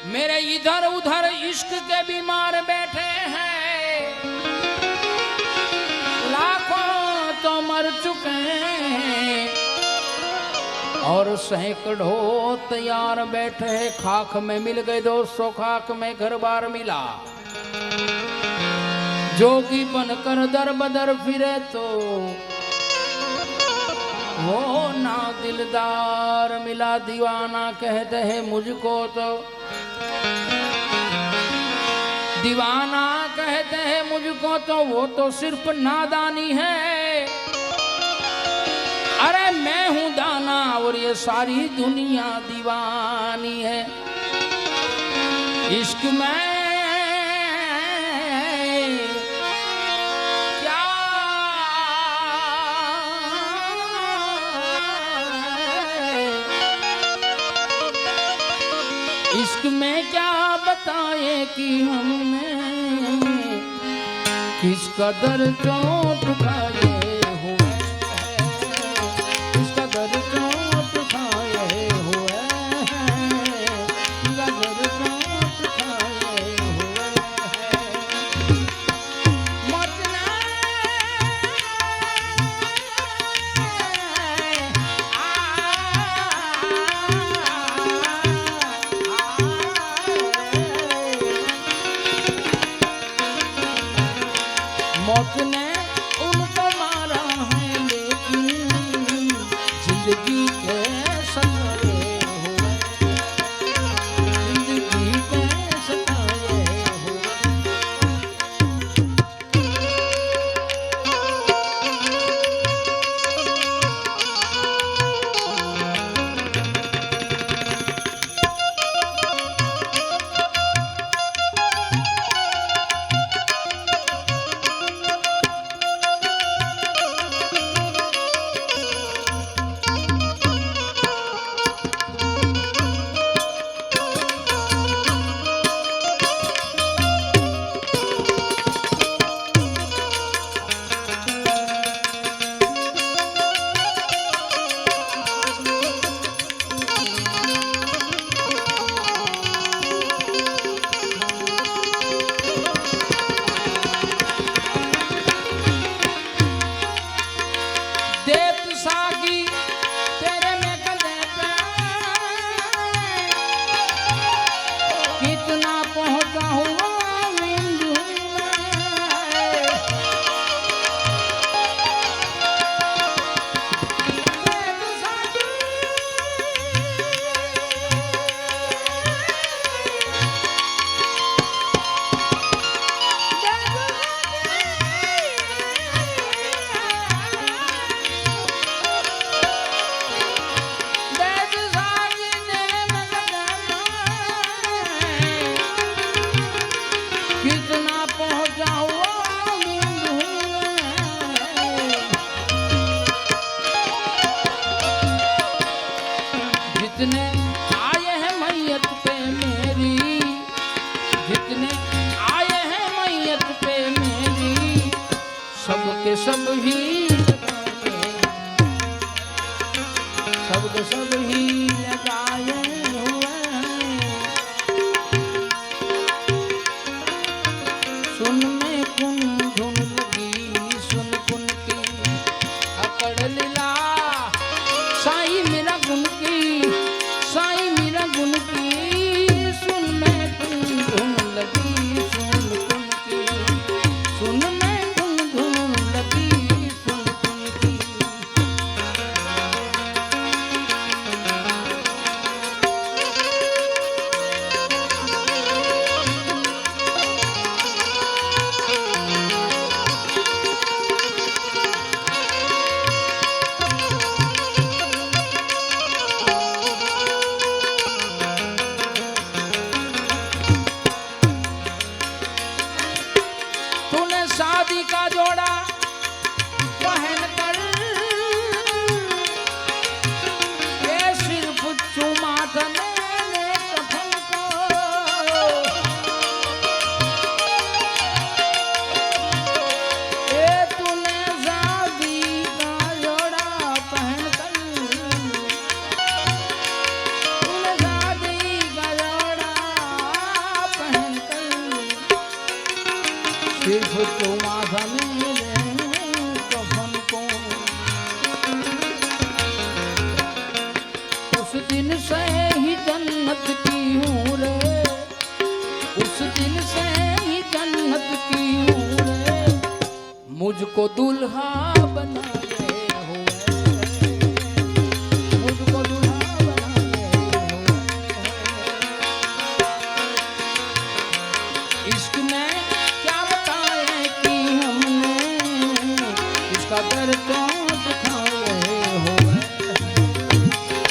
मेरे इधर उधर इश्क के बीमार बैठे हैं, लाखों तो मर चुके हैं और सैकड़ों तैयार बैठे हैं। खाक में मिल गए दोस्तों, खाक में घर बार मिला। जोगी बनकर दर बदर फिरे तो वो ना दिलदार मिला। दीवाना कहते हैं मुझको तो, दीवाना कहते हैं मुझको तो, वो तो सिर्फ नादानी है। अरे मैं हूं दाना और ये सारी दुनिया दीवानी है। इश्क में क्या इश्क में क्या बताए कि हमने किस कदर चोट खाए हुए हैं, किस कदर चोट खाए हुए हैं, किस कदर चोट खाए हुए हैं। मरना मौत ने उनको मारा है, लेकिन जिंदगी के सताए हुए, जिंदगी के सताए हुए। जितने आए हैं मैयत पे मेरी, जितने आए हैं मैयत पे मेरी, सबके सब ही सबके सब ही लगाए हुए हैं। सुन में कुन धुन लगी, सुन कुन की अकड़ लीला, साई मेरा गुन की, साई मेरा गुन की। सुन में कुन धुन लगी, सुन कुन की, सुन में कुन धुन लगी। सिर्फ चौमासा मेरे कफन को। उस दिन से ही जन्नत की हूँ रे, उस दिन से ही जन्नत की हूँ रे, मुझको दुल्हा बनाए हुए, मुझको दुल्हा बनाए हुए। इश्क में क्या बताए कि हमने, इसका दर्द तो दिखाए हुए,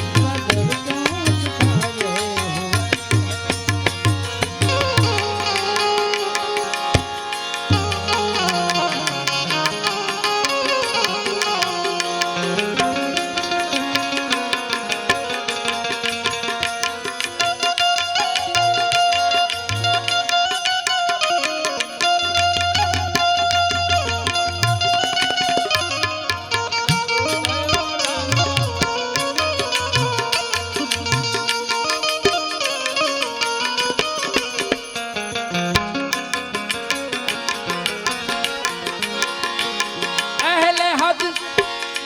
इसका दर्द तो दिखाए हुए।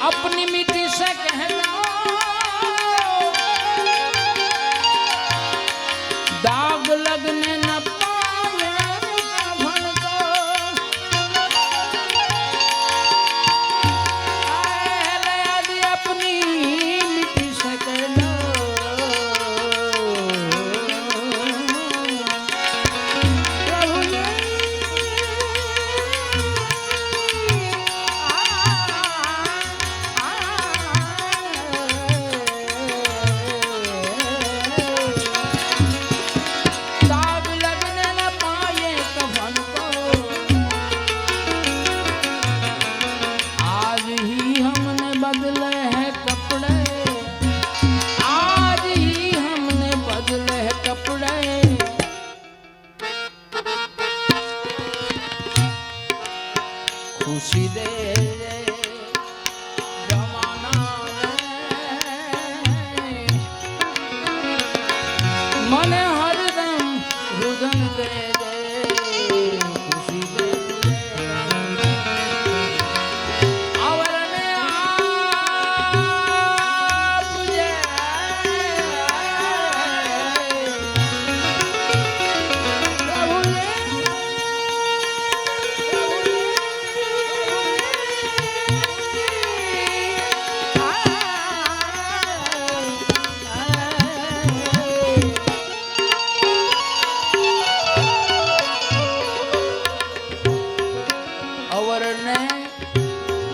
अपनी मिट्टी से कहना, दाग लगने न पाए कफन को। अहले हज अपनी मिट्टी से कहना, खुशी दे जमाना मन हरदम रुदन दे खुशी दे आवरने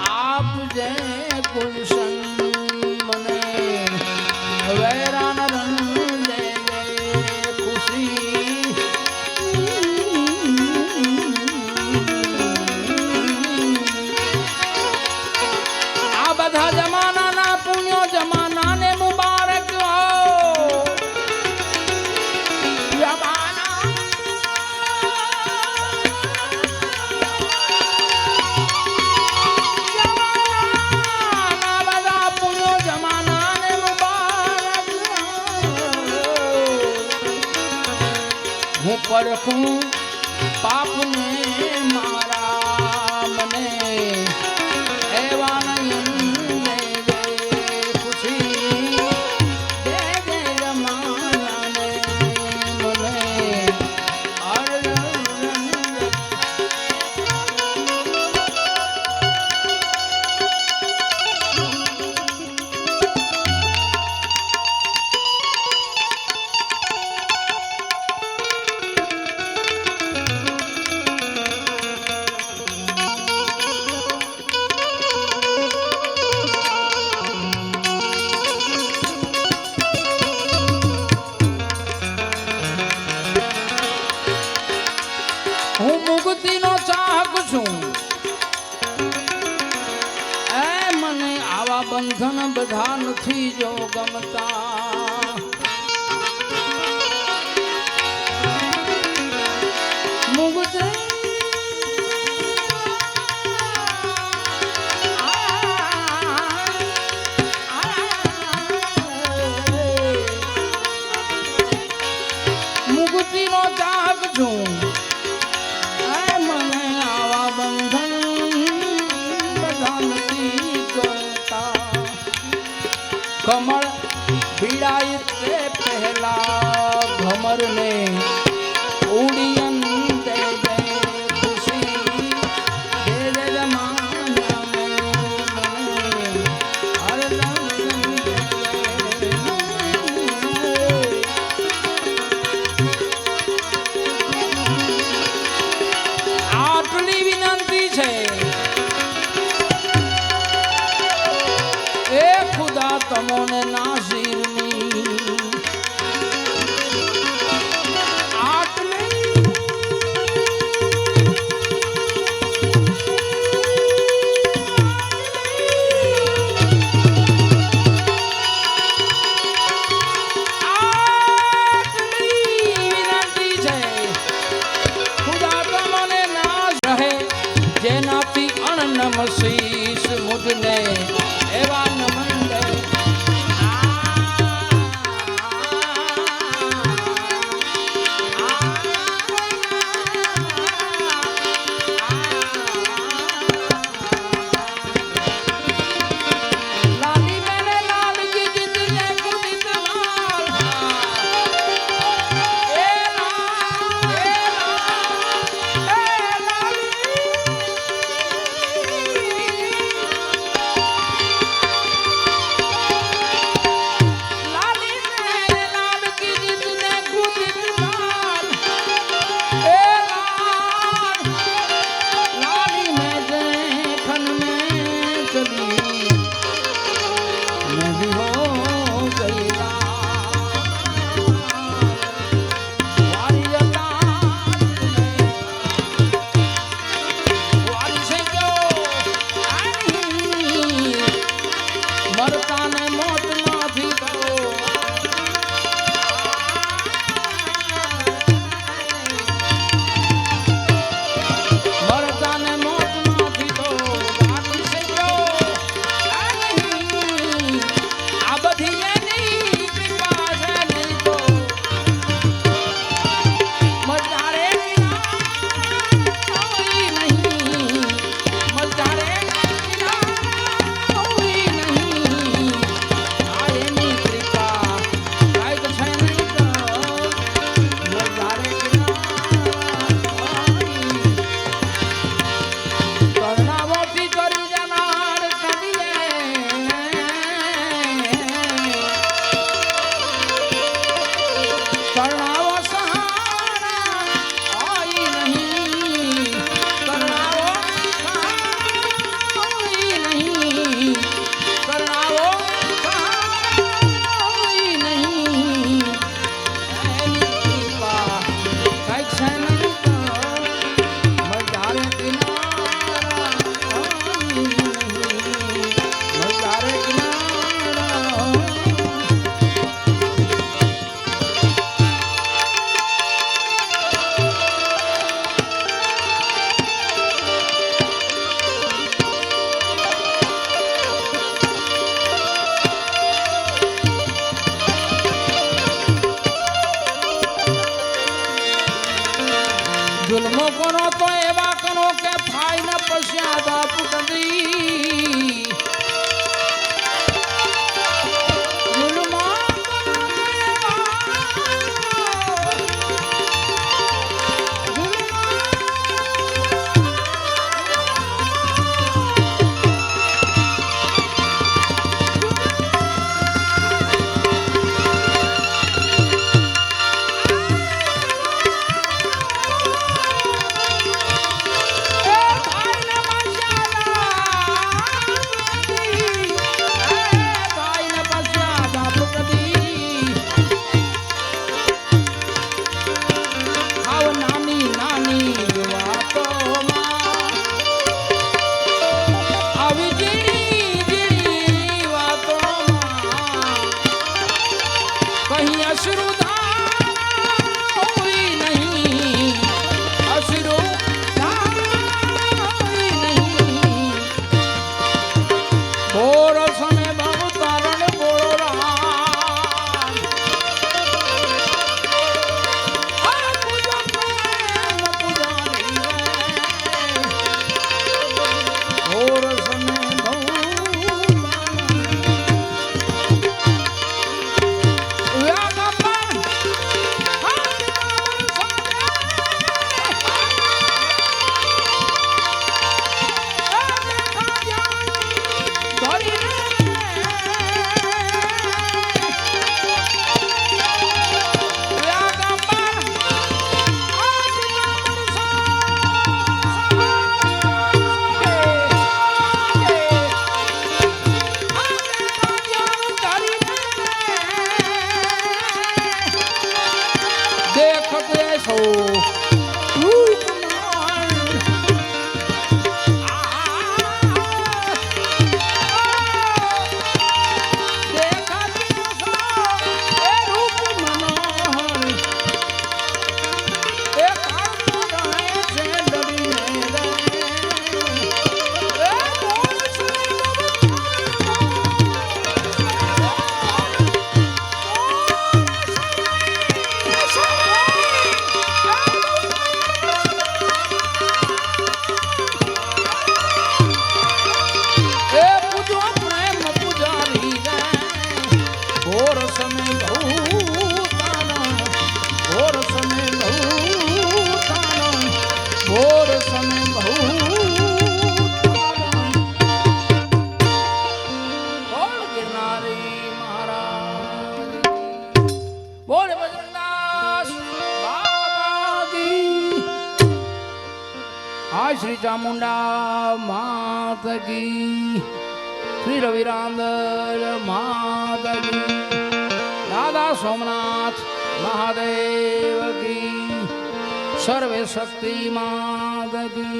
आप जे परखूं पाप ने मारा मने एवा नयन दे दे खुशी दे दे जमाना ने मने બંધન બધા નથી જો ગમતા મુગ્ધ મુક્તિનો ત્યાગ છું મને कमल पीड़ाई ते पहला भमर ने उड़ियन दे दे खुशी दे दे जमाना में हर लम्हे दे दे। आटली विनंती छे ए खुदा तमोने नासिરની જેનાથી અણનમ શીશ મુજને એવા નમન દે લાલી મેને લાલ કી જીતને કુદિત લાલ એ લાલ એ લાલી जुल्मो करो तो एवा करो के थाई न पश्चात पुटदी जुल्मो करो तो एवा थाई न पश्चात देखत ऐसो रूप मनोहर देखत ऐसो ए रूप मनोहर एक हाथ रहे से डरी रे ए मोर से श्री चामुंडा मात की श्री रविरांदर मात की दादा सोमनाथ महादेव की सर्वे शक्ति मात की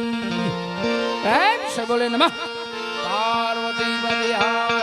ऐसे बोले नमः पार्वती बलिया।